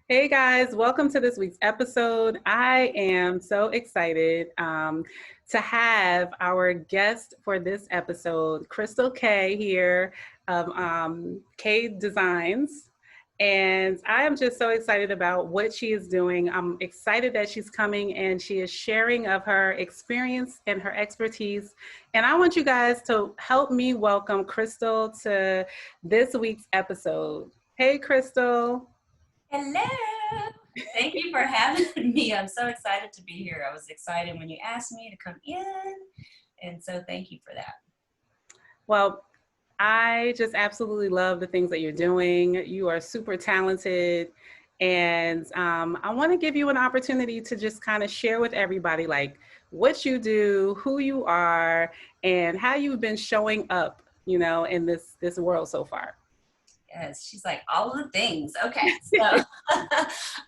Hey guys, welcome to this week's episode. I am so excited to have our guest for this episode, Krystal Kaye here of Kaye Designs. And I am just so excited about what she is doing. I'm excited that she's coming and she is sharing of her experience and her expertise. And I want you guys to help me welcome Krystal to this week's episode. Hey, Krystal. Hello. Thank you for having me. I'm so excited to be here. I was excited when you asked me to come in, and so thank you for that. Well, I just absolutely love the things that you're doing. You are super talented. And I want to give you an opportunity to just kind of share with everybody like what you do, who you are, and how you've been showing up, in this world so far. Yes, she's like all of the things. Okay, so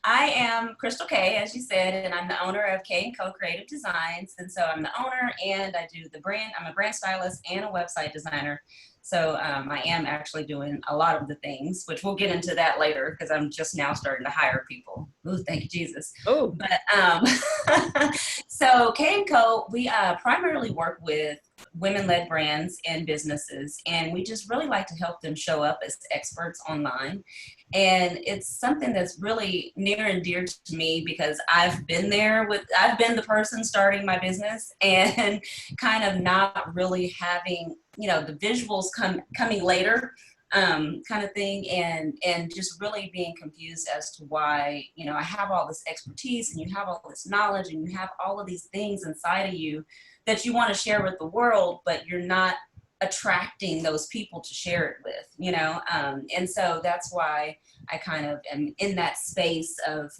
I am Krystal Kaye, as you said, and I'm the owner of Kaye+Co Creative Designs. And so I'm the owner, and I do the brand. I'm a brand stylist and a website designer. So I am actually doing a lot of the things, which we'll get into that later because I'm just now starting to hire people. Ooh, thank you, Jesus. Oh, But so Kaye+Co, we primarily work with women-led brands and businesses, and we just really like to help them show up as experts online. And it's something that's really near and dear to me because I've been the person starting my business and kind of not really having, the visuals coming later, kind of thing, and just really being confused as to why, I have all this expertise and you have all this knowledge and you have all of these things inside of you that you want to share with the world, but you're not attracting those people to share it with, and so that's why I kind of am in that space of,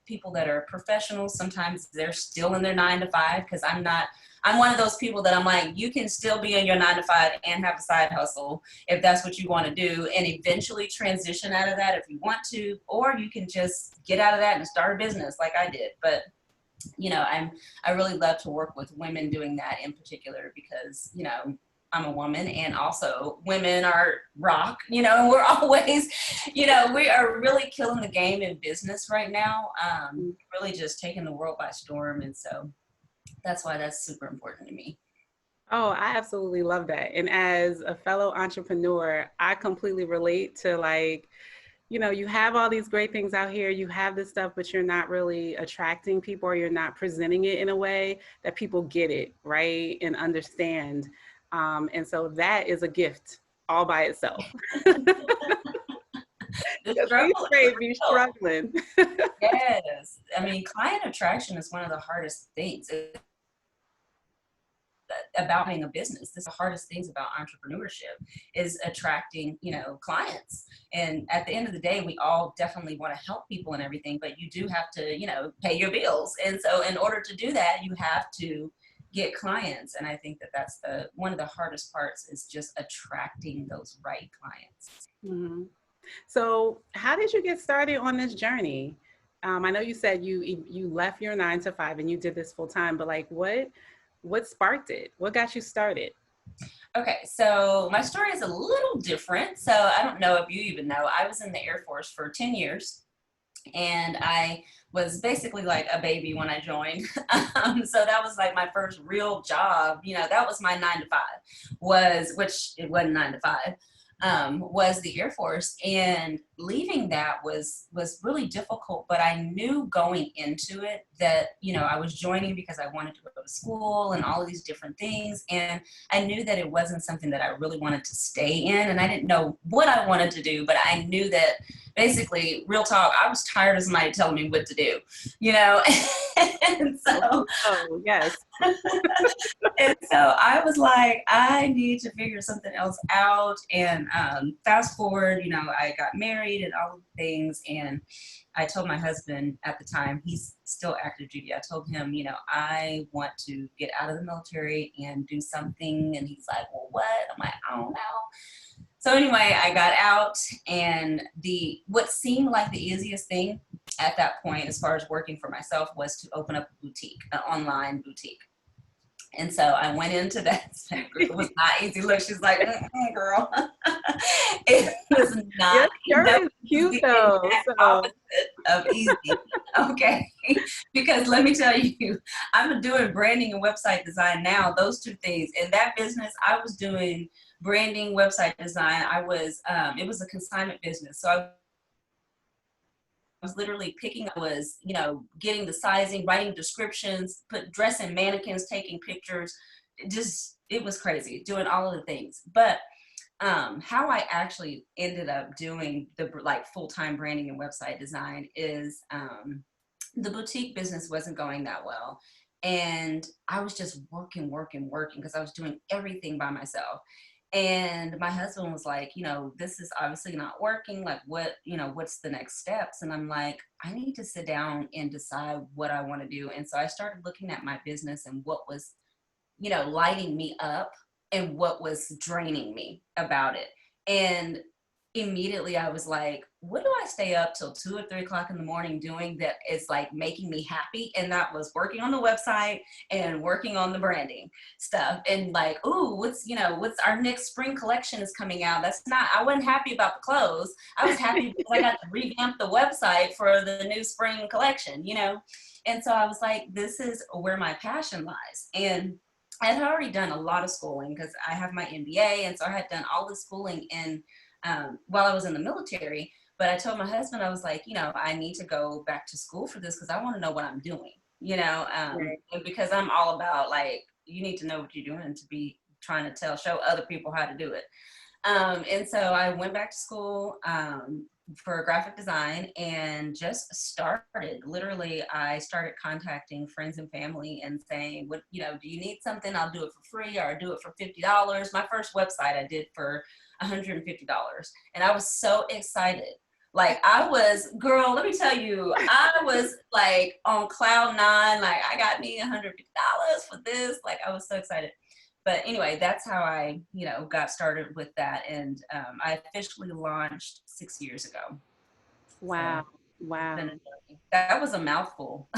people that are professionals. Sometimes they're still in their 9 to 5 because I'm one of those people that I'm like, you can still be in your 9 to 5 and have a side hustle if that's what you want to do, and eventually transition out of that if you want to, or you can just get out of that and start a business like I did. But I really love to work with women doing that in particular because, I'm a woman, and also women are rock, and we're always, we are really killing the game in business right now, really just taking the world by storm. And so that's why that's super important to me. Oh, I absolutely love that. And as a fellow entrepreneur, I completely relate to like, you have all these great things out here, you have this stuff, but you're not really attracting people or you're not presenting it in a way that people get it, right? And understand. And so that is a gift all by itself. The Because we struggle is straight be real. struggling. Yes. I mean, client attraction is one of the hardest things about being a business. This is the hardest things about entrepreneurship is attracting, clients. And at the end of the day, we all definitely want to help people and everything, but you do have to, pay your bills. And so in order to do that, you have to get clients. And I think that that's one of the hardest parts is just attracting those right clients. Mhm. So how did you get started on this journey? I know you said you left your 9 to 5 and you did this full time, but like what sparked it? What got you started? Okay, so my story is a little different. So I don't know if you even know, I was in the Air Force for 10 years, and I was basically like a baby when I joined. So that was like my first real job. That was my 9 to 5, which it wasn't 9 to 5, was the Air Force. And leaving that was really difficult, but I knew going into it that, I was joining because I wanted to go to school and all of these different things. And I knew that it wasn't something that I really wanted to stay in. And I didn't know what I wanted to do, but I knew that basically, real talk, I was tired of somebody telling me what to do, you know? And so Oh, yes. and so I was like, I need to figure something else out. And fast forward, I got married and all of the things. And I told my husband at the time, he's still active duty. I told him, I want to get out of the military and do something. And he's like, well, what? I'm like, I don't know. So anyway, I got out, and what seemed like the easiest thing at that point, as far as working for myself, was to open up a boutique, an online boutique. And so I went into that. It was not easy. Look, she's like, girl. It was Your not. shirt That is was cute the though. exact So opposite of easy. Okay. Because let me tell you, I'm doing branding and website design now, those two things. In that business, I was doing branding, website design. It was a consignment business. So I was literally getting the sizing, writing descriptions, dressing mannequins, taking pictures. It was crazy, doing all of the things. But how I actually ended up doing the like full-time branding and website design is the boutique business wasn't going that well. And I was just working because I was doing everything by myself. And my husband was like, this is obviously not working. Like, what's the next steps? And I'm like, I need to sit down and decide what I want to do. And so I started looking at my business and what was, lighting me up and what was draining me about it. And immediately I was like, what do I stay up till 2 or 3 o'clock in the morning doing that is like making me happy? And that was working on the website and working on the branding stuff. And like, ooh, what's our next spring collection is coming out. I wasn't happy about the clothes. I was happy because I got to revamp the website for the new spring collection, And so I was like, this is where my passion lies. And I had already done a lot of schooling because I have my MBA. And so I had done all the schooling while I was in the military. But I told my husband, I was like, I need to go back to school for this because I want to know what I'm doing, right. because I'm all about like, you need to know what you're doing to be trying to show other people how to do it. And so I went back to school for graphic design and just started. Literally, I started contacting friends and family and saying, "What do you need something? I'll do it for free, or I'll do it for $50." My first website I did for $150, and I was so excited. Like girl, let me tell you, I was like on cloud nine. Like I got me $150 for this. Like I was so excited. But anyway, that's how I, got started with that. And I officially launched 6 years ago. wow. So Wow. that was a mouthful.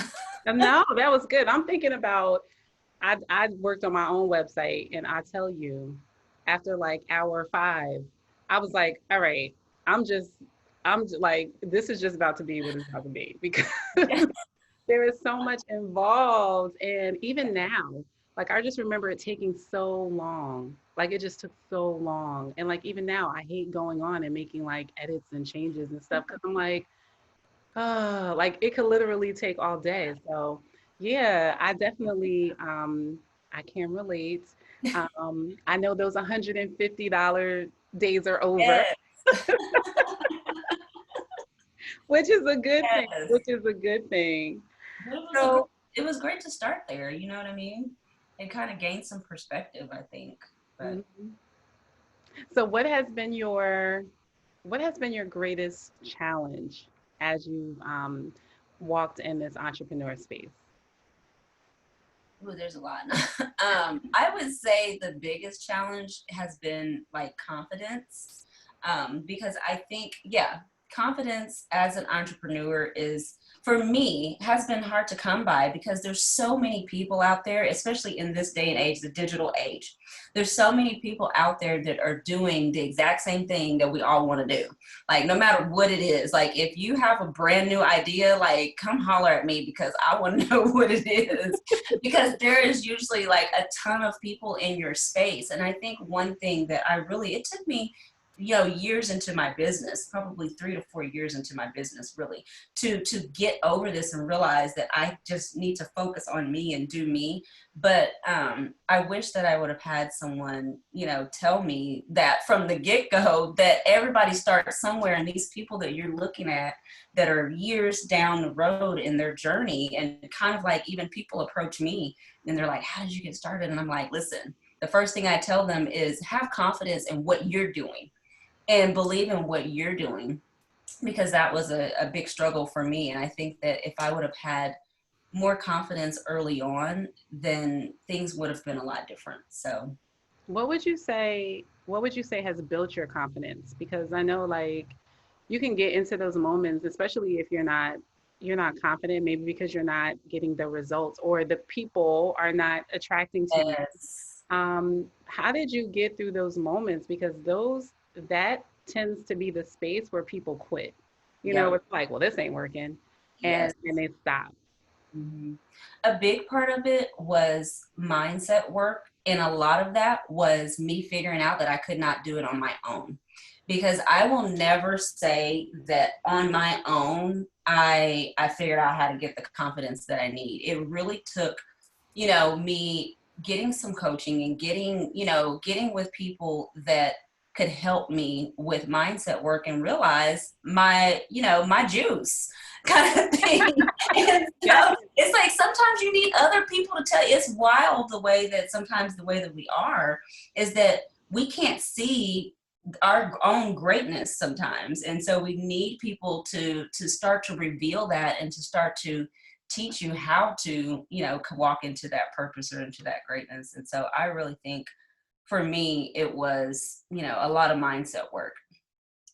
No, that was good. I'm thinking about I worked on my own website and I tell you, after like hour 5, I was like, all right, like, this is just about to be what it's about to be because there is so much involved. And even now, like, I just remember it taking so long. Like, it just took so long. And like, even now, I hate going on and making like edits and changes and stuff because I'm like, oh, like it could literally take all day. So yeah, I definitely I can relate. I know those $150 days are over, Yes, which is a good thing, yes. which is a good thing. But So it was great to start there. You know what I mean? And kind of gain some perspective, I think. But mhm. So what has been your greatest challenge as you've walked in this entrepreneur space? ooh, there's a lot. I would say the biggest challenge has been like confidence, because I think, yeah, confidence as an entrepreneur is, for me, has been hard to come by because there's so many people out there, especially in this day and age, the digital age. There's so many people out there that are doing the exact same thing that we all want to do. Like, no matter what it is, like if you have a brand new idea, like come holler at me because I want to know what it is. Because there is usually like a ton of people in your space. And I think one thing that it took me, years into my business, probably 3 to 4 years into my business, really, to get over this and realize that I just need to focus on me and do me. But I wish that I would have had someone, tell me that from the get-go, that everybody starts somewhere, and these people that you're looking at that are years down the road in their journey, and kind of like even people approach me and they're like, how did you get started? And I'm like, listen, the first thing I tell them is have confidence in what you're doing and believe in what you're doing, because that was a big struggle for me. And I think that if I would have had more confidence early on, then things would have been a lot different. So What would you say has built your confidence? Because I know like you can get into those moments, especially if you're not, you're not confident, maybe because you're not getting the results or the people are not attracting to you. Yes. How did you get through those moments? Because that tends to be the space where people quit. You know, Yep. it's like, well, this ain't working, Yes. and they stop. Mhm. A big part of it was mindset work. And a lot of that was me figuring out that I could not do it on my own. Because I will never say that on my own, I figured out how to get the confidence that I need. It really took, me getting some coaching and getting with people that could help me with mindset work and realize my juice kind of thing. And Yes. so it's like sometimes you need other people to tell you. It's wild the way that sometimes the way that we are is that we can't see our own greatness sometimes, and so we need people to start to reveal that and to start to teach you how to walk into that purpose or into that greatness. And so I really think for me it was a lot of mindset work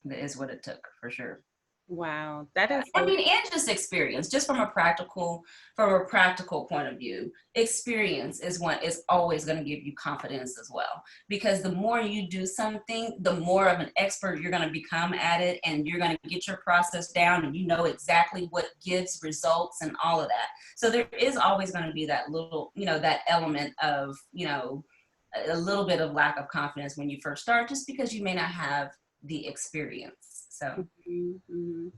that is what it took for sure. Wow, that Yeah. is I so. mean, and just experience, just from a practical point of view, experience is what is always going to give you confidence as well. Because the more you do something, the more of an expert you're going to become at it, and you're going to get your process down, and you know exactly what gives results and all of that. So there is always going to be that little, that element of, a little bit of lack of confidence when you first start, just because you may not have the experience. So. Mhm, mhm.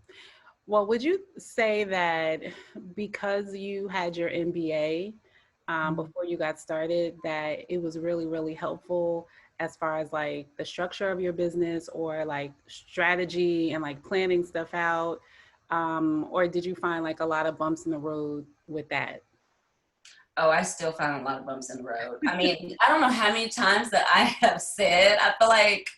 Well, would you say that because you had your MBA before you got started, that it was really, really helpful as far as like the structure of your business or like strategy and like planning stuff out? Or did you find like a lot of bumps in the road with that? Oh, I still find a lot of bumps in the road. I mean, I don't know how many times that I have said, I feel like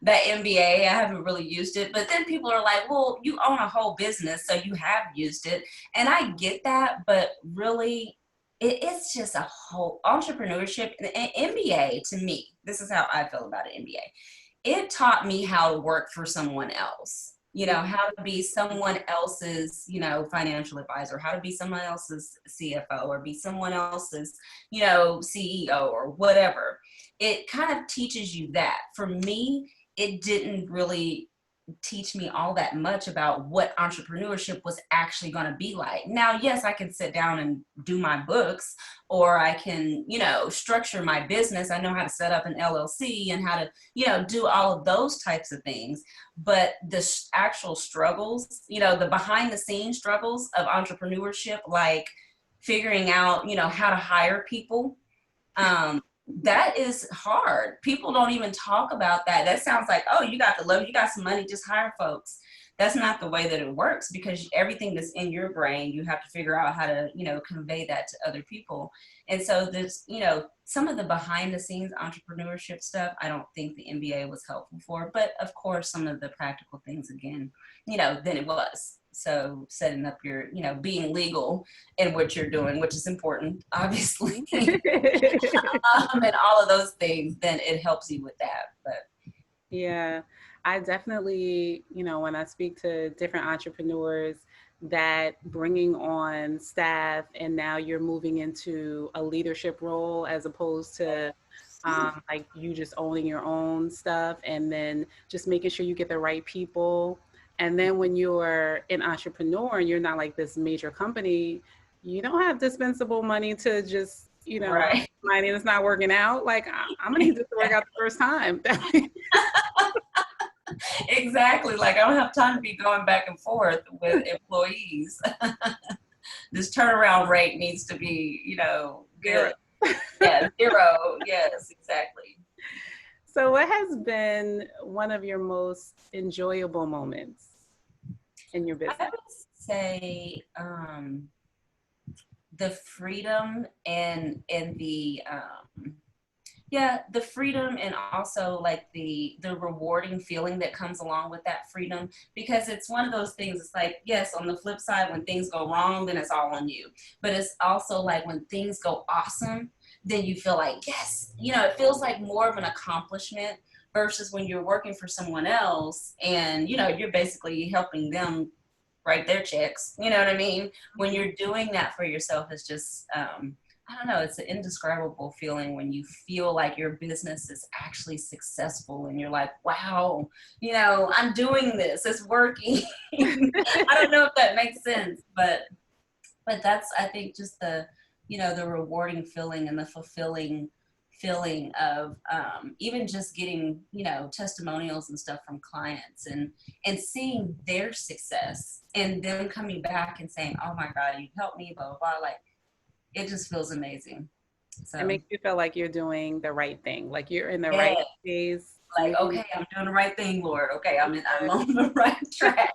that MBA, I haven't really used it. But then people are like, well, you own a whole business, so you have used it. And I get that, but really, it's just a whole entrepreneurship. An MBA, to me, this is how I feel about an MBA. It taught me how to work for someone else, how to be someone else's, financial advisor, how to be someone else's CFO, or be someone else's, CEO or whatever. It kind of teaches you that. For me, it didn't really teach me all that much about what entrepreneurship was actually going to be like. Now, yes, I can sit down and do my books, or I can, structure my business. I know how to set up an LLC and how to, do all of those types of things. But the actual struggles, the behind the scenes struggles of entrepreneurship, like figuring out, how to hire people, um, that is hard. People don't even talk about that. That sounds like, oh, you got the love, you got some money, just hire folks. That's not the way that it works, because everything that's in your brain, you have to figure out how to, convey that to other people. And so there's, some of the behind the scenes entrepreneurship stuff, I don't think the MBA was helpful for, but of course, some of the practical things, again, then it was. So setting up your, being legal in what you're doing, which is important, obviously, and all of those things, then it helps you with that. But Yeah, I definitely, when I speak to different entrepreneurs, that bringing on staff and now you're moving into a leadership role as opposed to like you just owning your own stuff and then just making sure you get the right people. And then when you're an entrepreneur and you're not like this major company, you don't have dispensable money to just, right. money that's not working out. Like, I'm gonna need this to work out the first time. Exactly. Like, I don't have time to be going back and forth with employees. This turnaround rate needs to be, Zero. good. Yeah, zero. Yes, exactly. So, what has been one of your most enjoyable moments in your I business? would say the freedom and the freedom, and also like the rewarding feeling that comes along with that freedom, because it's one of those things. It's like, yes, on the flip side, when things go wrong, then it's all on you. But it's also like when things go awesome, then you feel like, yes, it feels like more of an accomplishment versus when you're working for someone else and you're basically helping them write their checks. You know what I mean? When you're doing that for yourself, it's just, I don't know, it's an indescribable feeling when you feel like your business is actually successful and you're like, wow, I'm doing this, it's working. I don't know if that makes sense, but that's, I think, just the rewarding feeling and the fulfilling feeling of even just getting, testimonials and stuff from clients and seeing their success and them coming back and saying, oh my God, you helped me, blah, blah, blah. Like, it just feels amazing. It So makes you feel like you're doing the right thing, like you're in the right yeah, space. like, Moving. okay, I'm doing the right thing, Lord. Okay, I'm on the right track.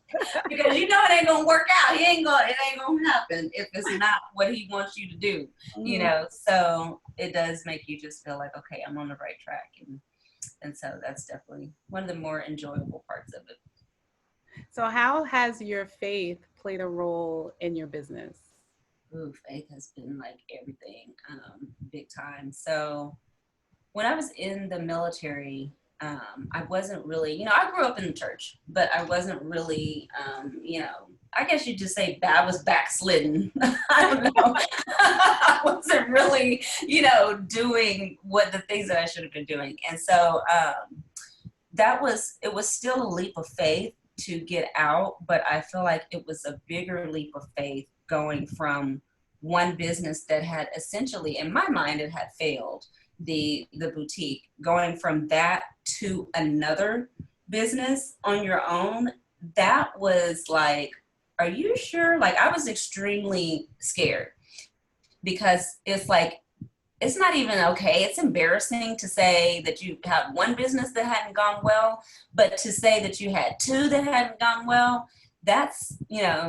Because it ain't gonna work out. It ain't gonna happen if it's not what he wants you to do. So it does make you just feel like, okay, I'm on the right track. And so that's definitely one of the more enjoyable parts of it. So how has your faith played a role in your business? Ooh, faith has been like everything, big time. So when I was in the military, I wasn't really, I grew up in the church, but I wasn't really, I guess you'd just say I was backslidden. I don't know. I wasn't really, doing the things that I should have been doing. And so it was still a leap of faith to get out, but I feel like it was a bigger leap of faith going from one business that had essentially, in my mind, it had failed, the boutique, going from that to another business on your own. That was like, are you sure? Like, I was extremely scared because it's like, it's not even okay. It's embarrassing to say that you had one business that hadn't gone well, but to say that you had two that hadn't gone well, that's,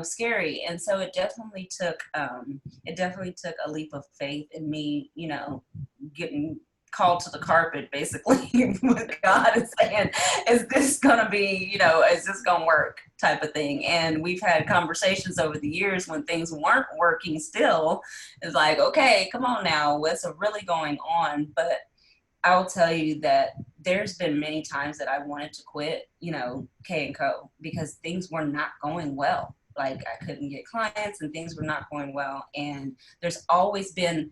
scary. And so it definitely took a leap of faith in me, getting called to the carpet basically with God and saying, is this gonna be, is this gonna work, type of thing. And we've had conversations over the years when things weren't working still. It's like, okay, come on now, what's really going on? But I'll tell you that there's been many times that I wanted to quit, Kaye+Co, because things were not going well. Like, I couldn't get clients and things were not going well. And there's always been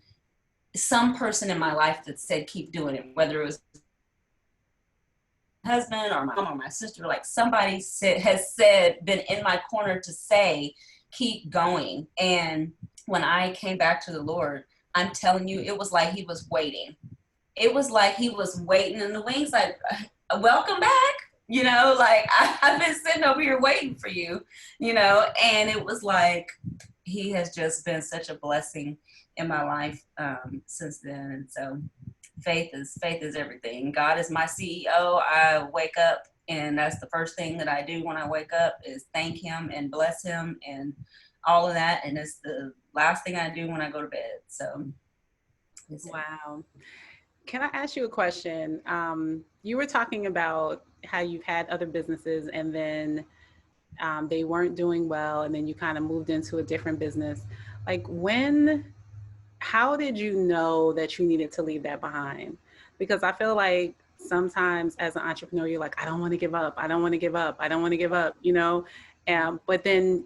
some person in my life that said, keep doing it, whether it was my husband or my mom or my sister, like somebody has been in my corner to say, keep going. And when I came back to the Lord, I'm telling you, it was like he was waiting. It was like he was waiting in the wings, like, welcome back. Like, I've been sitting over here waiting for you, and it was like, he has just been such a blessing in my life since then. And so faith is everything. God is my CEO. I wake up and that's the first thing that I do when I wake up is thank him and bless him and all of that. And it's the last thing I do when I go to bed. So wow. Can I ask you a question? You were talking about how you've had other businesses and then they weren't doing well, and then you kind of moved into a different business. Like, how did you know that you needed to leave that behind? Because I feel like sometimes as an entrepreneur, you're like, I don't want to give up. I don't want to give up. I don't want to give up, but then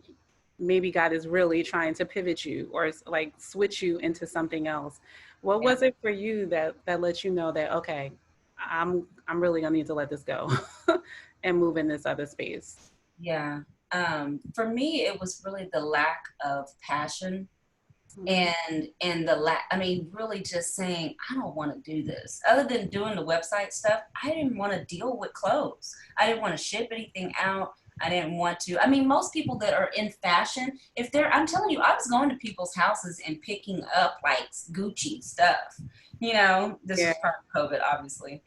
maybe God is really trying to pivot you or like switch you into something else. What was it for you that let you know that, okay, I'm really gonna need to let this go and move in this other space? Yeah. For me, it was really the lack of passion and really just saying, I don't want to do this. Other than doing the website stuff, I didn't want to deal with clothes. I didn't want to ship anything out. I didn't want to. I mean, most people that are in fashion, I'm telling you, I was going to people's houses and picking up like Gucci stuff. This is part of COVID, obviously.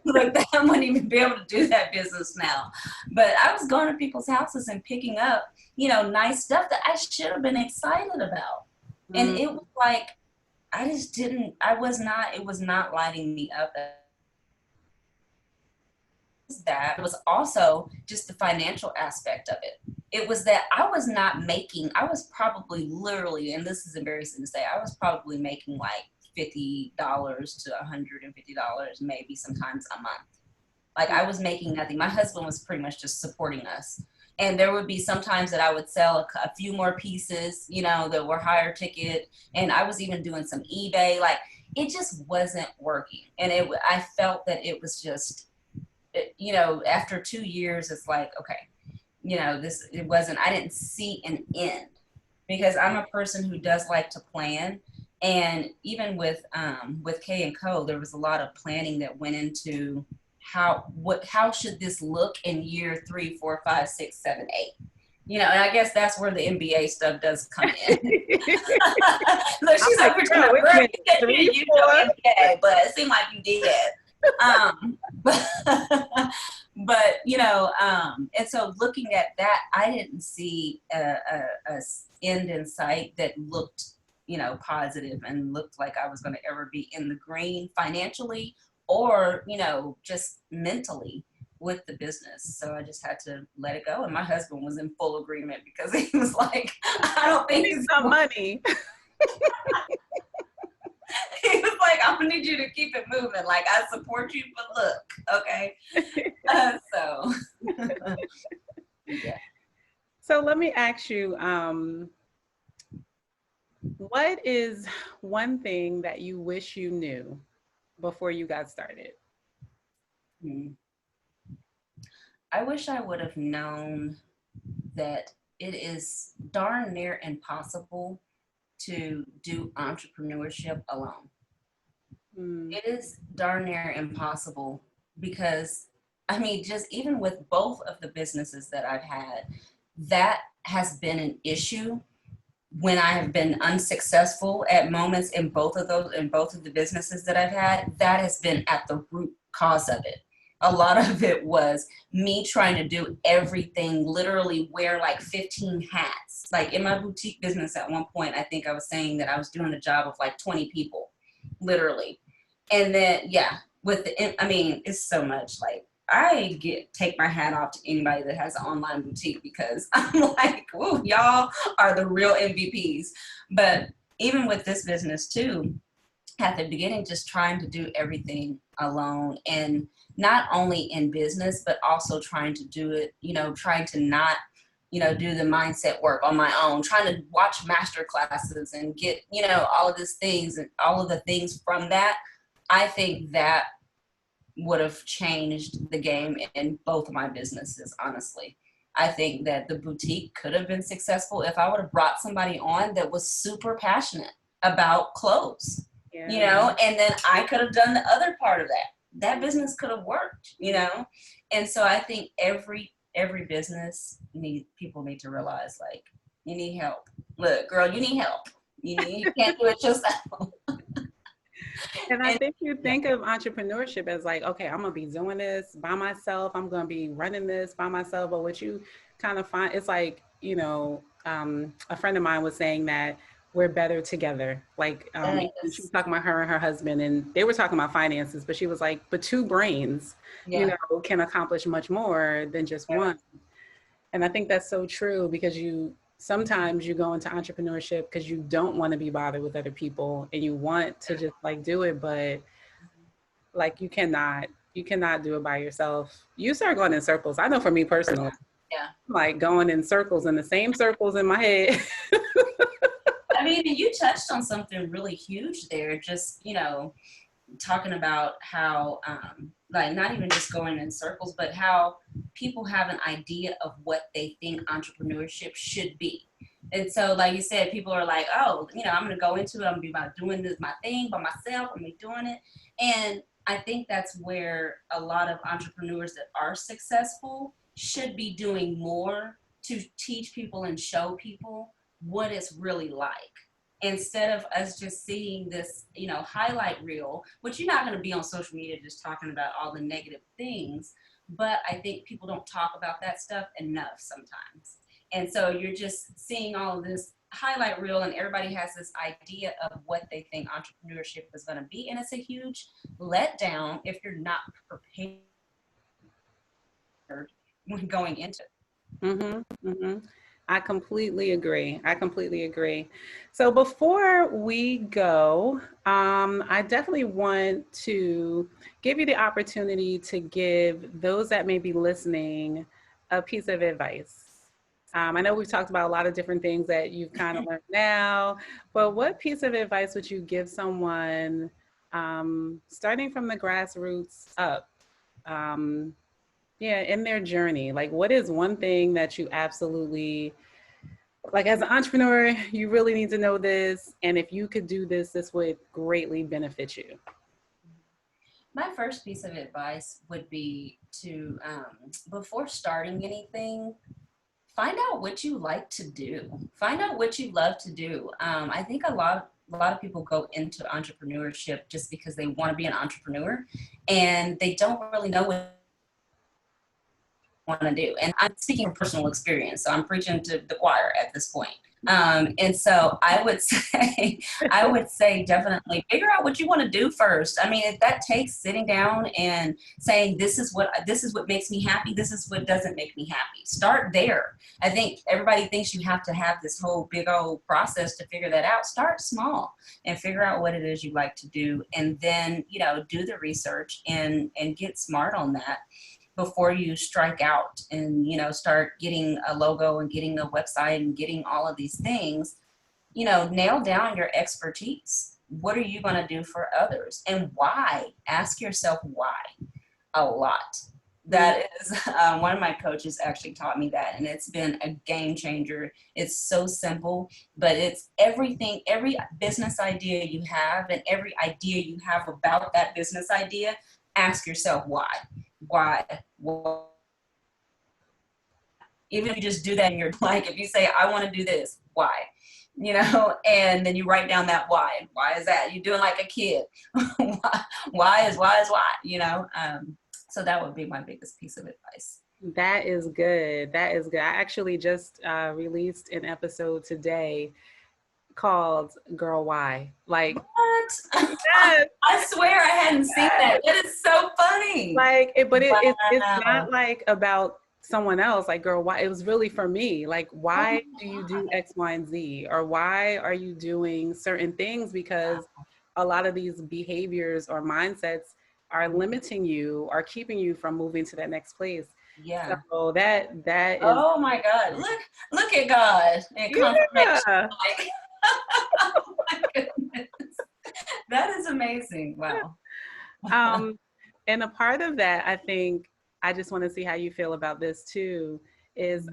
Like, I wouldn't even be able to do that business now. But I was going to people's houses and picking up, nice stuff that I should have been excited about. And it was like, it was not lighting me up. That was also just the financial aspect of it. It was that I was probably literally, and this is embarrassing to say, I was probably making like $50 to $150, maybe sometimes a month. Like, I was making nothing. My husband was pretty much just supporting us, And there would be sometimes that I would sell a few more pieces, you know, that were higher ticket. And I was even doing some eBay. Like, it just wasn't working. And I felt that it was just, you know, after 2 years, it's like, okay, you know, I didn't see an end, because I'm a person who does like to plan. And even with Kaye+Co, there was a lot of planning that went into how should this look in year 3, 4, 5, 6, 7, 8. You know, and I guess that's where the MBA stuff does come in. Look, I'm she's like, over here girl, trying to wait a burn minute, you, 3, you know 4. MBA, but it seemed like you did. But you know, and so looking at that, I didn't see a end in sight that looked, you know, positive and looked like I was going to ever be in the green financially, or, you know, just mentally with the business. So I just had to let it go. And my husband was in full agreement, because he was like, I don't I think need it's some money. he was like, I'm gonna need you to keep it moving. Like, I support you, but look, okay. So yeah. So let me ask you, what is one thing that you wish you knew before you got started? Hmm. I wish I would have known that it is darn near impossible to do entrepreneurship alone. Mm, It is darn near impossible, because, I mean, just even with both of the businesses that I've had, that has been an issue when I have been unsuccessful at moments in both of the businesses that I've had. That has been at the root cause of it. A lot of it was me trying to do everything, literally wear like 15 hats. Like in my boutique business at one point, I think I was saying that I was doing a job of like 20 people, literally. And then, yeah, I mean, it's so much. Like, take my hat off to anybody that has an online boutique, because I'm like, whoa, y'all are the real MVPs. But even with this business too, at the beginning, just trying to do everything alone, and not only in business, but also trying to do it, you know, trying to not, you know, do the mindset work on my own, trying to watch master classes and get, you know, all of these things and all of the things from that. I think that would have changed the game in both of my businesses, honestly. I think that the boutique could have been successful if I would have brought somebody on that was super passionate about clothes, you yeah. know, and then I could have done the other part of that. That business could have worked, you know? And so I think every business people need to realize, like, you need help. Look, girl, you need help. You can't do it yourself. And I And think you yeah, think of entrepreneurship as like, okay, I'm gonna be doing this by myself. I'm gonna be running this by myself. But what you kind of find, it's like, you know, a friend of mine was saying that we're better together. Like, she was yes, talking about her and her husband, and they were talking about finances, but she was like, but two brains, you yeah. know, can accomplish much more than just one. And I think that's so true, because sometimes you go into entrepreneurship because you don't want to be bothered with other people and you want to just like do it, but like you cannot do it by yourself. You start going in circles. I know for me personally, Yeah. like going in circles, in the same circles in my head. I mean, you touched on something really huge there, just, you know, talking about how, like, not even just going in circles, but how people have an idea of what they think entrepreneurship should be. And so, like you said, people are like, oh, you know, I'm going to go into it. I'm going to be about doing this, my thing by myself. I'm going to be doing it. And I think that's where a lot of entrepreneurs that are successful should be doing more to teach people and show people what it's really like, instead of us just seeing this, you know, highlight reel, which you're not going to be on social media just talking about all the negative things. But I think people don't talk about that stuff enough sometimes. And so you're just seeing all of this highlight reel, and everybody has this idea of what they think entrepreneurship is going to be. And it's a huge letdown if you're not prepared when going into it. Mm-hmm, mm-hmm. I completely agree. I completely agree. So before we go, I definitely want to give you the opportunity to give those that may be listening a piece of advice. I know we've talked about a lot of different things that you've kind of learned now, but what piece of advice would you give someone starting from the grassroots up? Um, yeah, in their journey, like what is one thing that you absolutely, like as an entrepreneur, you really need to know this, and if you could do this, this would greatly benefit you. My first piece of advice would be to, before starting anything, find out what you like to do. Find out what you love to do. I think a lot of people go into entrepreneurship just because they want to be an entrepreneur, and they don't really know what want to do. And I'm speaking from personal experience, so I'm preaching to the choir at this point. And so I would say, I would say definitely figure out what you want to do first. I mean, if that takes sitting down and saying, this is what makes me happy, this is what doesn't make me happy. Start there. I think everybody thinks you have to have this whole big old process to figure that out. Start small and figure out what it is you like to do, and then do the research and get smart on that before you strike out and start getting a logo and getting a website and getting all of these things. Nail down your expertise. What are you going to do for others, and why? Ask yourself why a lot. That is one of my coaches actually taught me that, and it's been a game changer. It's so simple, but it's everything. Every business idea you have and every idea you have about that business idea, ask yourself why. Why? Even if you just do that in your, like, if you say, I want to do this, why? And then you write down that why. Why is that? You're doing like a kid. why is why? So that would be my biggest piece of advice. That is good. That is good. I actually just released an episode today called Girl Why. Like, What? yes, I swear I hadn't seen that. That is so funny. like it's Wow. not like about someone else, like, girl, why? It was really for me, like, Oh why do you my do X, Y, and Z, or why are you doing certain things? Because God. a lot of these behaviors or mindsets are limiting you or keeping you from moving to that next place. Yeah. So that is, Oh my God. Look at God and confirmation. yeah. Like, oh my goodness. That is amazing. Wow. Um, and a part of that, I think, I just want to see how you feel about this too, is,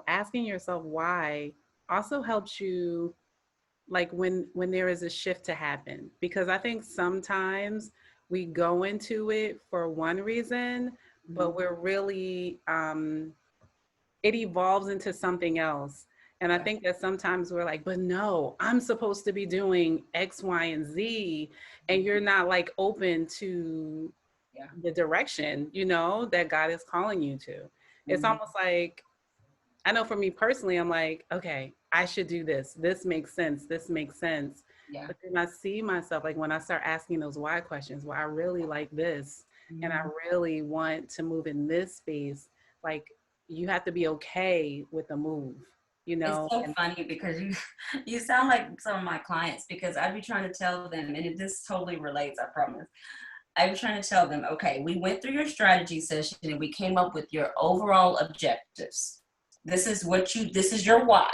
asking yourself why also helps you, like when there is a shift to happen, because I think sometimes we go into it for one reason, but we're really, it evolves into something else. And I Yeah. think that sometimes we're like, but no, I'm supposed to be doing X, Y, and Z. And you're not like open to Yeah. the direction, that God is calling you to. It's Mhm. almost like, I know for me personally, I'm like, okay, I should do this. This makes sense. This makes sense. Yeah. But then I see myself, like when I start asking those why questions, well, I really like this and I Mhm. really want to move in this space. Like, you have to be okay with the move, It's so and funny because you you sound like some of my clients, because I'd be trying to tell them, and this totally relates, I promise. I'm trying to tell them, okay, we went through your strategy session and we came up with your overall objectives. This is your why,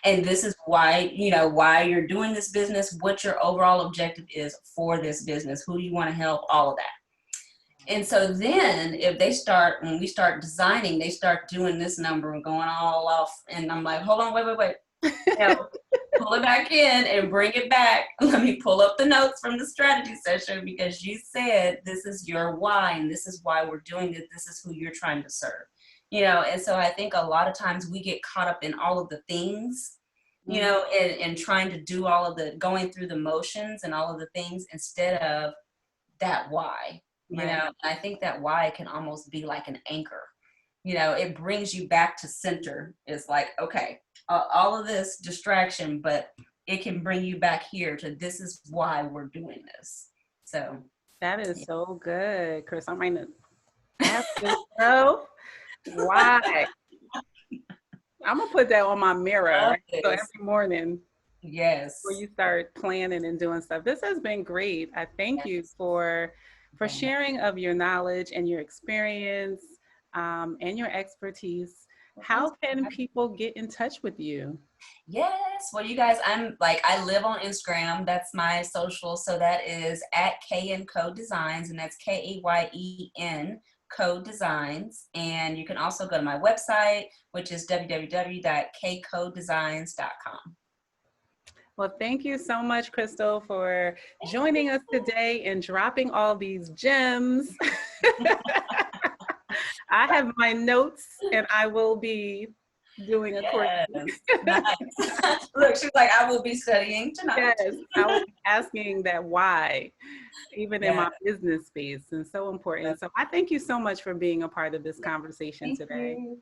and this is why, why you're doing this business, what your overall objective is for this business, who do you want to help, all of that. And so then if when we start designing, they start doing this number and going all off. And I'm like, hold on, wait. Pull it back in and bring it back. Let me pull up the notes from the strategy session, because you said this is your why and this is why we're doing it. This is who you're trying to serve. And so I think a lot of times we get caught up in all of the things, Mhm. and trying to do all of the going through the motions and all of the things instead of that why. Right. I think that why can almost be like an anchor. It brings you back to center. It's like, okay, all of this distraction, but it can bring you back here to this is why we're doing this. So That is yeah. so good, Chris. I'm going to ask yourself why. I'm gonna put that on my mirror, Love right? So this. every morning before Yes. you start planning and doing stuff. This has been great. I thank you Yes. for Okay. sharing of your knowledge and your experience, and your expertise. Well, How can people get in touch with you? yes. Well, you guys, I live on Instagram. That's my social. So that is at Kaye+Co Designs, and that's Kayen Co Designs. And you can also go to my website, which is www.kcodesigns.com. Well, thank you so much, Krystal, for joining us today and dropping all these gems. I have my notes and I will be doing accordingly. Yes. Nice. Look, she's like, I will be studying tonight. Yes, I will be asking that why, even in Yes. my business space, and so important. So I thank you so much for being a part of this conversation Thank today. you.